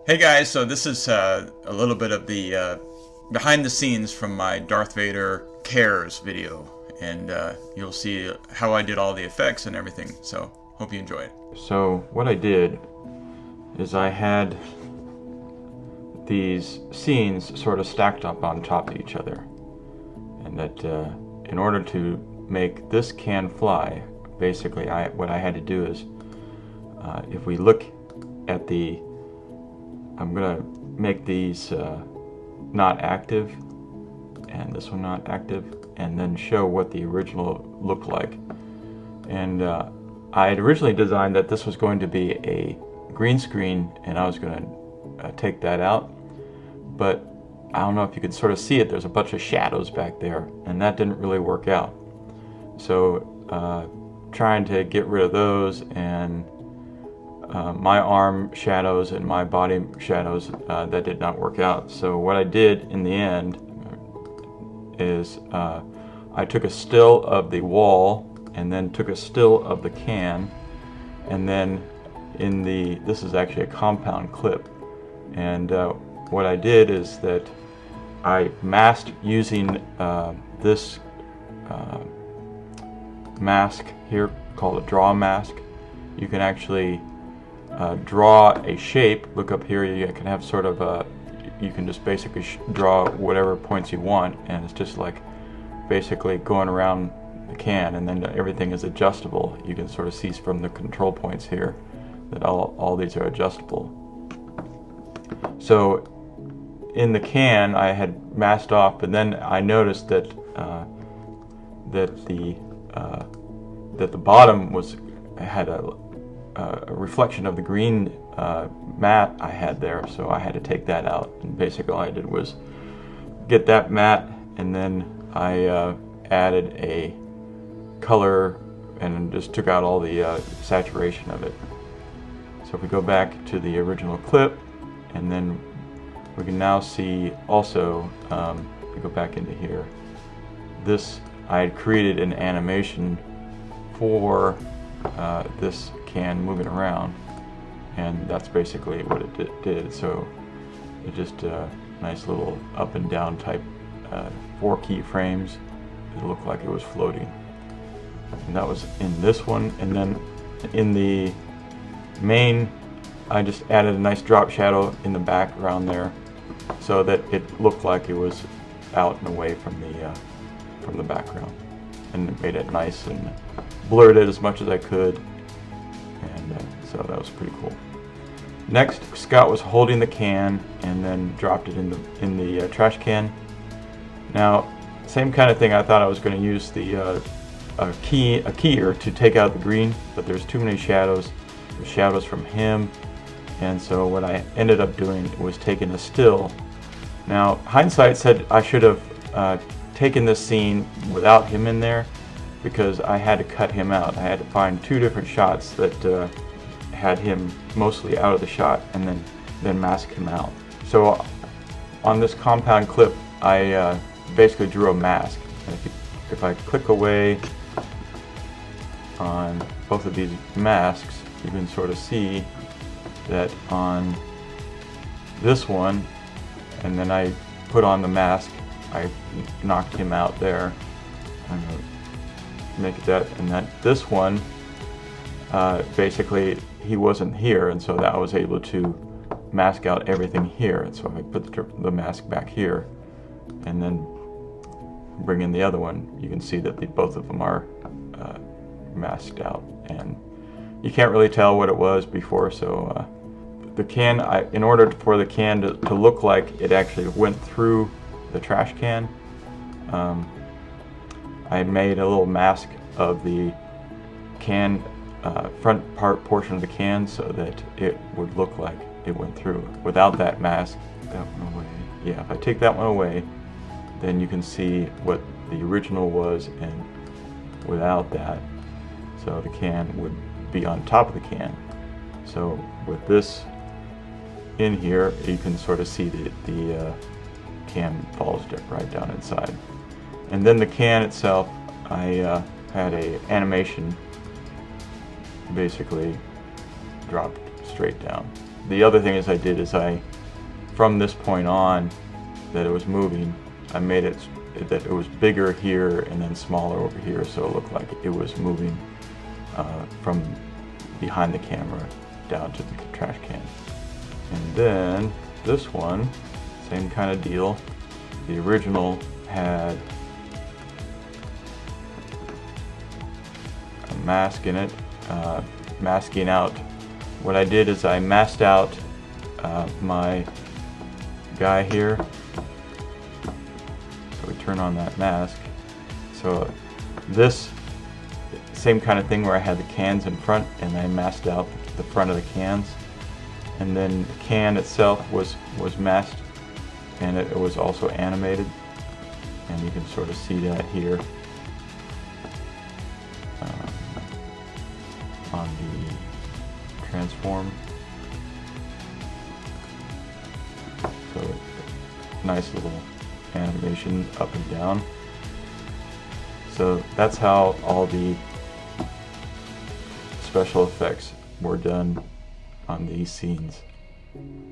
Hey guys, so this is a little bit of the behind the scenes from my Darth Vader Cares video, and you'll see how I did all the effects and everything, so hope you enjoy it. So what I did is I had these scenes sort of stacked up on top of each other, and that in order to make this can fly, basically what I had to do is if we look at I'm gonna make these not active and this one not active, and then show what the original looked like. And I had originally designed that this was going to be a green screen, and I was going to take that out, but I don't know if you could sort of see it. There's a bunch of shadows back there, and that didn't really work out. So trying to get rid of those, and my arm shadows and my body shadows, that did not work out. So what I did in the end is I took a still of the wall, and then took a still of the can, and then this is actually a compound clip, and what I did is that I masked using this mask here called a draw mask. You can actually draw a shape. Look up here, you can have sort of you can just basically draw whatever points you want, and it's just like basically going around the can, and then everything is adjustable. You can sort of see from the control points here that all these are adjustable. So in the can I had masked off, but then I noticed that the bottom had a reflection of the green mat I had there, so I had to take that out. And basically all I did was get that mat, and then I added a color and just took out all the saturation of it. So if we go back to the original clip, and then we can now see also, we go back into here, this I had created an animation for this can moving around, and that's basically what it did. So it just nice little up and down type 4 keyframes. It looked like it was floating, and that was in this one. And then in the main I just added a nice drop shadow in the background there, so that it looked like it was out and away from the background, and it made it nice and blurred it as much as I could, and so that was pretty cool. Next, Scott was holding the can and then dropped it in the trash can. Now, same kind of thing. I thought I was going to use a keyer to take out the green, but there's too many shadows. There's shadows from him, and so what I ended up doing was taking a still. Now, hindsight said I should have taken this scene without him in there, because I had to cut him out. I had to find 2 different shots that had him mostly out of the shot, and then mask him out. So on this compound clip, I basically drew a mask. And if I click away on both of these masks, you can sort of see that on this one, and then I put on the mask, I knocked him out there. I'm going to make it that, and that this one, basically he wasn't here, and so that I was able to mask out everything here. And so I put the mask back here, and then bring in the other one. You can see that both of them are masked out, and you can't really tell what it was before. So the can, in order for the can to look like it actually went through the trash can, I made a little mask of the can, front portion of the can, so that it would look like it went through. Without that mask, that one away. Yeah, if I take that one away, then you can see what the original was, and without that, so the can would be on top of the can. So with this in here, you can sort of see the can falls right down inside. And then the can itself, I had a animation basically dropped straight down. the other thing is I did is from this point on that it was moving, I made it that it was bigger here and then smaller over here, so it looked like it was moving from behind the camera down to the trash can. And then this one, same kind of deal. The original had a mask in it, masking out. What I did is I masked out my guy here. So we turn on that mask. So this same kind of thing where I had the cans in front and I masked out the front of the cans, and then the can itself was masked, and it was also animated, and you can sort of see that here on the transform. So nice little animation up and down. So that's how all the special effects were done on these scenes.